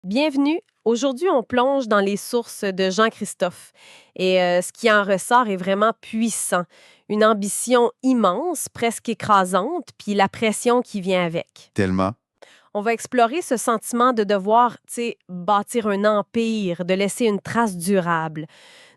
Bienvenue. Aujourd'hui, on plonge dans les sources de Jean-Christophe. Et ce qui en ressort est vraiment puissant. Une ambition immense, presque écrasante, puis la pression qui vient avec. Tellement. On va explorer ce sentiment de devoir, bâtir un empire, de laisser une trace durable.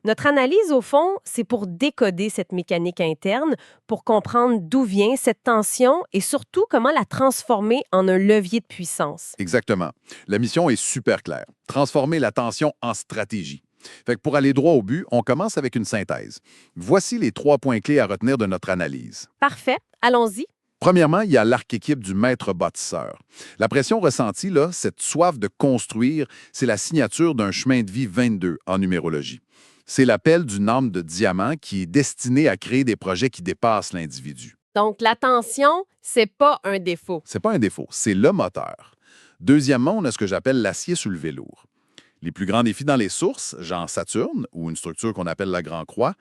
Notre analyse, au fond, c'est pour décoder cette mécanique interne, pour comprendre d'où vient cette tension et surtout comment la transformer en un levier de puissance. Exactement. La mission est super claire. Transformer la tension en stratégie. Fait que pour aller droit au but, on commence avec une synthèse. Voici les 3 points clés à retenir de notre analyse. Parfait, allons-y. Premièrement, il y a l'archétype du maître bâtisseur. La pression ressentie, là, cette soif de construire, c'est la signature d'un chemin de vie 22 en numérologie. C'est l'appel d'une âme de diamant qui est destinée à créer des projets qui dépassent l'individu. Donc, l'attention, c'est pas un défaut. C'est pas un défaut, c'est le moteur. Deuxièmement, on a ce que j'appelle l'acier soulevé lourd. Les plus grands défis dans les sources, genre Saturne ou une structure qu'on appelle la Grand Croix,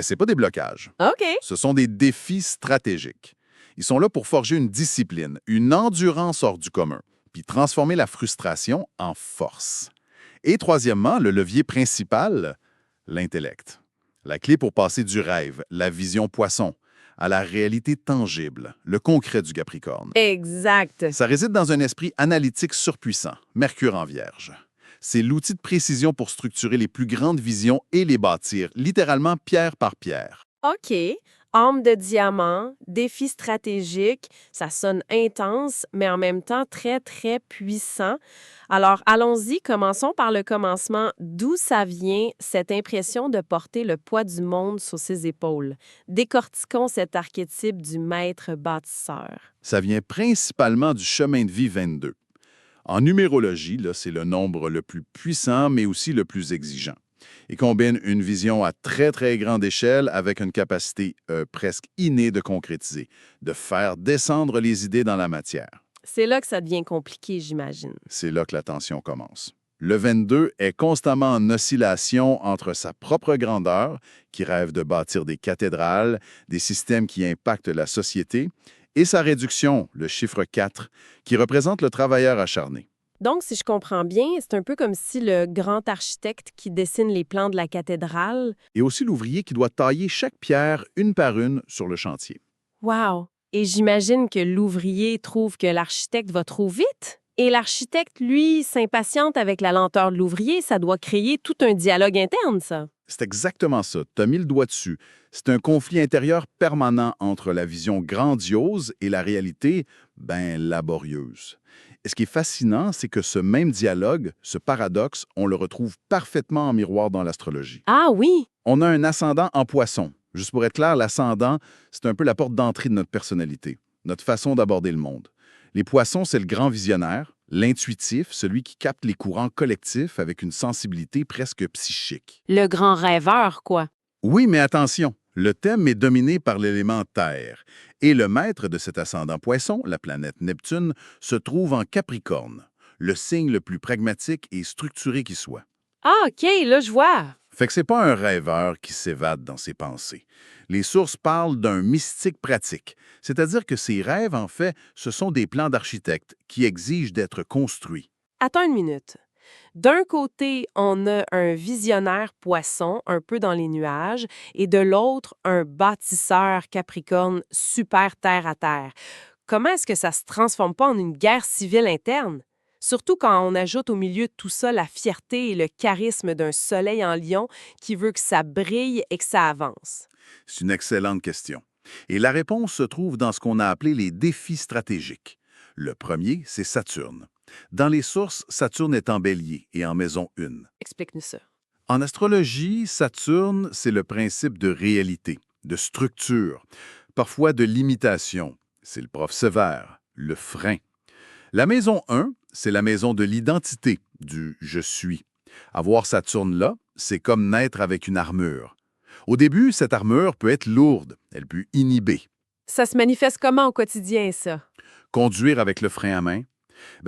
c'est pas des blocages. OK. Ce sont des défis stratégiques. Ils sont là pour forger une discipline, une endurance hors du commun, puis transformer la frustration en force. Et troisièmement, le levier principal, l'intellect. La clé pour passer du rêve, la vision poisson, à la réalité tangible, le concret du Capricorne. Exact. Ça réside dans un esprit analytique surpuissant, Mercure en Vierge. C'est l'outil de précision pour structurer les plus grandes visions et les bâtir, littéralement pierre par pierre. OK. Arme de diamant, défi stratégique, ça sonne intense, mais en même temps très, très puissant. Alors, allons-y, commençons par le commencement. D'où ça vient, cette impression de porter le poids du monde sur ses épaules? Décortiquons cet archétype du maître bâtisseur. Ça vient principalement du chemin de vie 22. En numérologie, là, c'est le nombre le plus puissant, mais aussi le plus exigeant. Il combine une vision à très, très grande échelle avec une capacité presque innée de concrétiser, de faire descendre les idées dans la matière. C'est là que ça devient compliqué, j'imagine. C'est là que la tension commence. Le 22 est constamment en oscillation entre sa propre grandeur, qui rêve de bâtir des cathédrales, des systèmes qui impactent la société, et sa réduction, le chiffre 4, qui représente le travailleur acharné. Donc, si je comprends bien, c'est un peu comme si le grand architecte qui dessine les plans de la cathédrale. Et aussi l'ouvrier qui doit tailler chaque pierre une par une sur le chantier. Wow! Et j'imagine que l'ouvrier trouve que l'architecte va trop vite. Et l'architecte, lui, s'impatiente avec la lenteur de l'ouvrier. Ça doit créer tout un dialogue interne, ça. C'est exactement ça, tu as mis le doigt dessus. C'est un conflit intérieur permanent entre la vision grandiose et la réalité, laborieuse. Et ce qui est fascinant, c'est que ce même dialogue, ce paradoxe, on le retrouve parfaitement en miroir dans l'astrologie. Ah oui! On a un ascendant en poisson. Juste pour être clair, l'ascendant, c'est un peu la porte d'entrée de notre personnalité, notre façon d'aborder le monde. Les poissons, c'est le grand visionnaire, l'intuitif, celui qui capte les courants collectifs avec une sensibilité presque psychique. Le grand rêveur, quoi. Oui, mais attention, le thème est dominé par l'élément Terre. Et le maître de cet ascendant poisson, la planète Neptune, se trouve en Capricorne, le signe le plus pragmatique et structuré qui soit. Ah, OK, là, je vois. Fait que c'est pas un rêveur qui s'évade dans ses pensées. Les sources parlent d'un mystique pratique, c'est-à-dire que ces rêves, en fait, ce sont des plans d'architecte qui exigent d'être construits. Attends une minute. D'un côté, on a un visionnaire poisson, un peu dans les nuages, et de l'autre, un bâtisseur capricorne super terre à terre. Comment est-ce que ça se transforme pas en une guerre civile interne? Surtout quand on ajoute au milieu de tout ça la fierté et le charisme d'un soleil en lion qui veut que ça brille et que ça avance. C'est une excellente question. Et la réponse se trouve dans ce qu'on a appelé les défis stratégiques. Le premier, c'est Saturne. Dans les sources, Saturne est en bélier et en maison 1. Explique-nous ça. En astrologie, Saturne, c'est le principe de réalité, de structure, parfois de limitation. C'est le prof sévère, le frein. La maison 1, c'est la maison de l'identité, du « je suis ». Avoir Saturne là, c'est comme naître avec une armure. Au début, cette armure peut être lourde, elle peut inhiber. Ça se manifeste comment au quotidien, ça? Conduire avec le frein à main,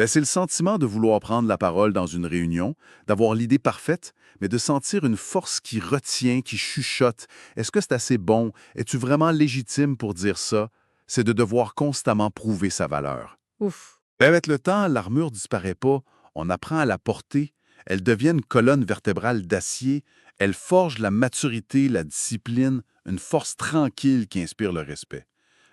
c'est le sentiment de vouloir prendre la parole dans une réunion, d'avoir l'idée parfaite, mais de sentir une force qui retient, qui chuchote. Est-ce que c'est assez bon? Es-tu vraiment légitime pour dire ça? C'est de devoir constamment prouver sa valeur. Ouf. Avec le temps, l'armure disparaît pas, On apprend à la porter. Elle devient une colonne vertébrale d'acier. Elle forge la maturité, la discipline, une force tranquille qui inspire le respect.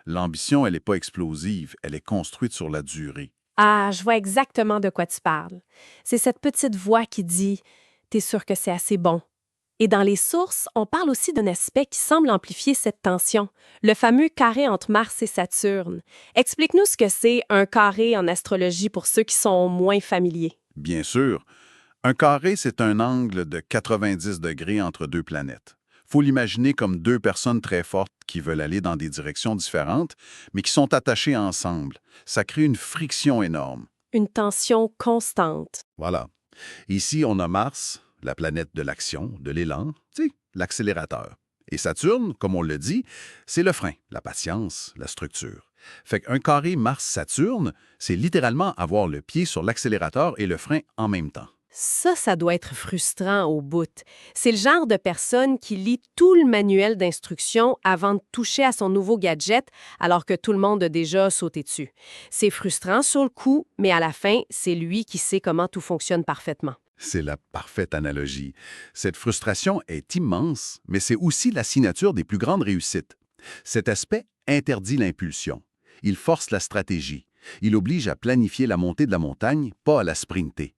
L'ambition, elle n'est pas explosive, elle est construite sur la durée. Ah, je vois exactement de quoi tu parles. C'est cette petite voix qui dit « T'es sûr que c'est assez bon ». Et dans les sources, on parle aussi d'un aspect qui semble amplifier cette tension, le fameux carré entre Mars et Saturne. Explique-nous ce que c'est un carré en astrologie pour ceux qui sont moins familiers. Bien sûr, un carré, c'est un angle de 90 degrés entre deux planètes. Faut l'imaginer comme deux personnes très fortes qui veulent aller dans des directions différentes, mais qui sont attachées ensemble. Ça crée une friction énorme. Une tension constante. Voilà. Ici, on a Mars, la planète de l'action, de l'élan, tu sais, l'accélérateur. Et Saturne, comme on le dit, c'est le frein, la patience, la structure. Fait qu'un carré Mars-Saturne, c'est littéralement avoir le pied sur l'accélérateur et le frein en même temps. Ça doit être frustrant au bout. C'est le genre de personne qui lit tout le manuel d'instruction avant de toucher à son nouveau gadget, alors que tout le monde a déjà sauté dessus. C'est frustrant sur le coup, mais à la fin, c'est lui qui sait comment tout fonctionne parfaitement. C'est la parfaite analogie. Cette frustration est immense, mais c'est aussi la signature des plus grandes réussites. Cet aspect interdit l'impulsion. Il force la stratégie. Il oblige à planifier la montée de la montagne, pas à la sprinter.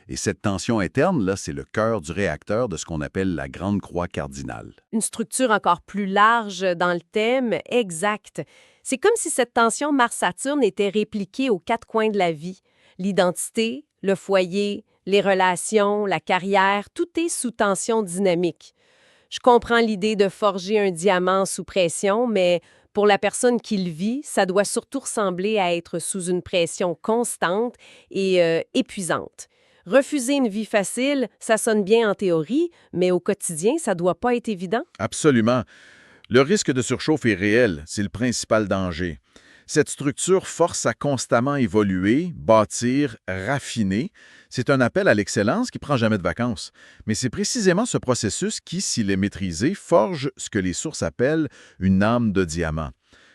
Et cette tension interne, là, c'est le cœur du réacteur de ce qu'on appelle la grande croix cardinale. Une structure encore plus large dans le thème, exact. C'est comme si cette tension Mars-Saturne était répliquée aux quatre coins de la vie. L'identité, le foyer, les relations, la carrière, tout est sous tension dynamique. Je comprends l'idée de forger un diamant sous pression, mais pour la personne qui le vit, ça doit surtout ressembler à être sous une pression constante et épuisante. Refuser une vie facile, ça sonne bien en théorie, mais au quotidien, ça doit pas être évident. Absolument. Le risque de surchauffe est réel, c'est le principal danger. Cette structure force à constamment évoluer, bâtir, raffiner. C'est un appel à l'excellence qui prend jamais de vacances. Mais c'est précisément ce processus qui, s'il est maîtrisé, forge ce que les sources appellent une âme de diamant.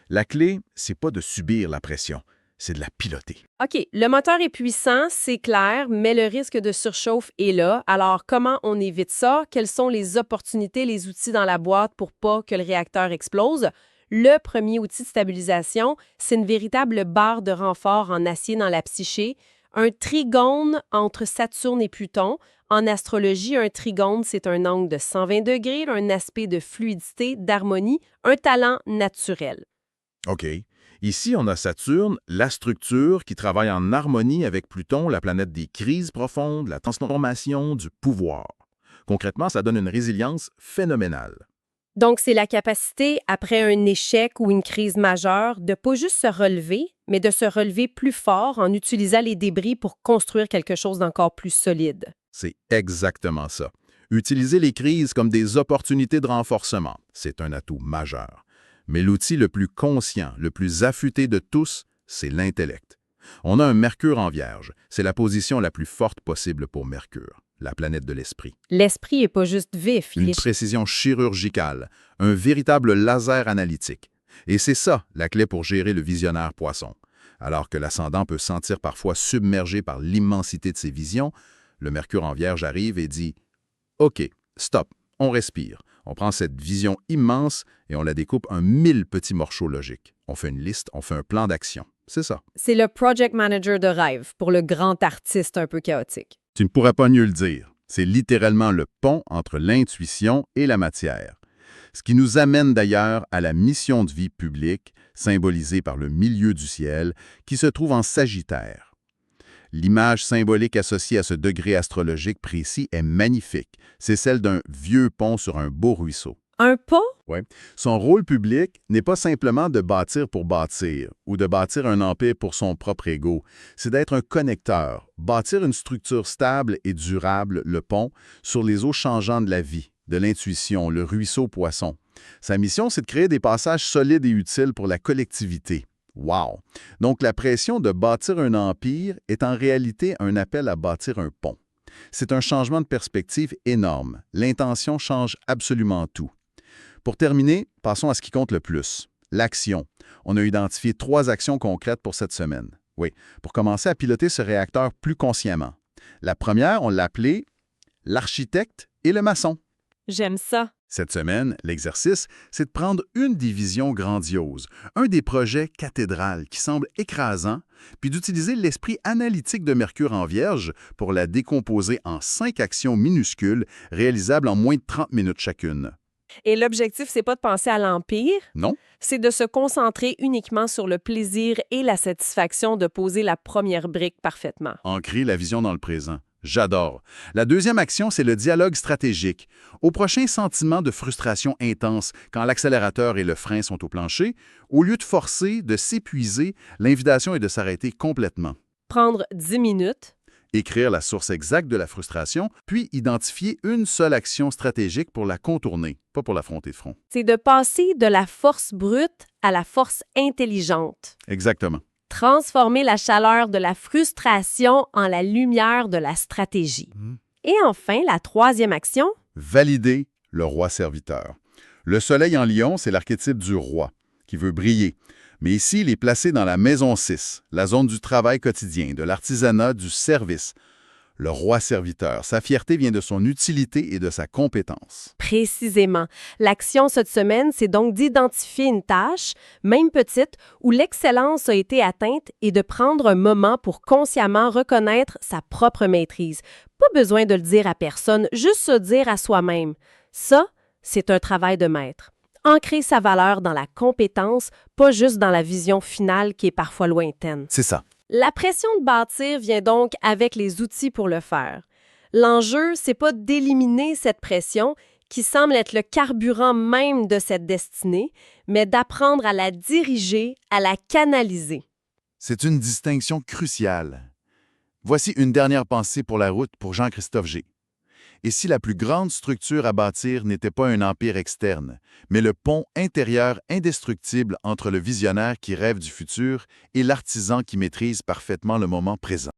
La clé, c'est pas de subir la pression, c'est de la piloter. OK, le moteur est puissant, c'est clair, mais le risque de surchauffe est là. Alors, comment on évite ça? Quelles sont les opportunités, les outils dans la boîte pour pas que le réacteur explose? Le premier outil de stabilisation, c'est une véritable barre de renfort en acier dans la psyché, un trigone entre Saturne et Pluton. En astrologie, un trigone, c'est un angle de 120 degrés, un aspect de fluidité, d'harmonie, un talent naturel. OK. Ici, on a Saturne, la structure qui travaille en harmonie avec Pluton, la planète des crises profondes, la transformation, du pouvoir. Concrètement, ça donne une résilience phénoménale. Donc, c'est la capacité, après un échec ou une crise majeure, de pas juste se relever, mais de se relever plus fort en utilisant les débris pour construire quelque chose d'encore plus solide. C'est exactement ça. Utiliser les crises comme des opportunités de renforcement, c'est un atout majeur. Mais l'outil le plus conscient, le plus affûté de tous, c'est l'intellect. On a un Mercure en Vierge. C'est la position la plus forte possible pour Mercure, la planète de l'esprit. L'esprit n'est pas juste vif, il Une est... précision chirurgicale, un véritable laser analytique. Et c'est ça, la clé pour gérer le visionnaire poisson. Alors que l'ascendant peut se sentir parfois submergé par l'immensité de ses visions, le Mercure en Vierge arrive et dit « OK, stop, on respire. On prend cette vision immense et on la découpe en 1000 petits morceaux logiques. On fait une liste, on fait un plan d'action. C'est ça. » C'est le project manager de rêve pour le grand artiste un peu chaotique. Tu ne pourrais pas mieux le dire. C'est littéralement le pont entre l'intuition et la matière. Ce qui nous amène d'ailleurs à la mission de vie publique, symbolisée par le milieu du ciel, qui se trouve en Sagittaire. L'image symbolique associée à ce degré astrologique précis est magnifique. C'est celle d'un vieux pont sur un beau ruisseau. Un pont? Ouais. Son rôle public n'est pas simplement de bâtir pour bâtir ou de bâtir un empire pour son propre ego. C'est d'être un connecteur, bâtir une structure stable et durable, le pont, sur les eaux changeantes de la vie, de l'intuition, le ruisseau poisson. Sa mission, c'est de créer des passages solides et utiles pour la collectivité. Wow! Donc, la pression de bâtir un empire est en réalité un appel à bâtir un pont. C'est un changement de perspective énorme. L'intention change absolument tout. Pour terminer, passons à ce qui compte le plus, l'action. On a identifié 3 actions concrètes pour cette semaine. Oui, pour commencer à piloter ce réacteur plus consciemment. La première, on l'a appelée « l'architecte et le maçon ». J'aime ça. Cette semaine, l'exercice, c'est de prendre une des visions grandioses, un des projets cathédrales qui semble écrasant, puis d'utiliser l'esprit analytique de Mercure en Vierge pour la décomposer en 5 actions minuscules réalisables en moins de 30 minutes chacune. Et l'objectif, c'est pas de penser à l'Empire, Non? c'est de se concentrer uniquement sur le plaisir et la satisfaction de poser la première brique parfaitement. Ancrer la vision dans le présent. J'adore. La deuxième action, c'est le dialogue stratégique. Au prochain sentiment de frustration intense, quand l'accélérateur et le frein sont au plancher, au lieu de forcer, de s'épuiser, l'invitation est de s'arrêter complètement. Prendre 10 minutes, Écrire la source exacte de la frustration, puis identifier une seule action stratégique pour la contourner, pas pour l'affronter de front. c'est de passer de la force brute à la force intelligente. Exactement. Transformer la chaleur de la frustration en la lumière de la stratégie. Et enfin, la troisième action, Valider le roi serviteur. Le soleil en lion, c'est l'archétype du roi, qui veut briller. Mais ici, il est placé dans la maison 6, la zone du travail quotidien, de l'artisanat, du service. Le roi serviteur, sa fierté vient de son utilité et de sa compétence. précisément. L'action cette semaine, c'est donc d'identifier une tâche, même petite, où l'excellence a été atteinte et de prendre un moment pour consciemment reconnaître sa propre maîtrise. Pas besoin de le dire à personne, juste se dire à soi-même. Ça, c'est un travail de maître. Ancrer sa valeur dans la compétence, pas juste dans la vision finale qui est parfois lointaine. C'est ça. La pression de bâtir vient donc avec les outils pour le faire. L'enjeu, c'est pas d'éliminer cette pression, qui semble être le carburant même de cette destinée, mais d'apprendre à la diriger, à la canaliser. C'est une distinction cruciale. Voici une dernière pensée pour la route pour Jean-Christophe G. Et si la plus grande structure à bâtir n'était pas un empire externe, mais le pont intérieur indestructible entre le visionnaire qui rêve du futur et l'artisan qui maîtrise parfaitement le moment présent?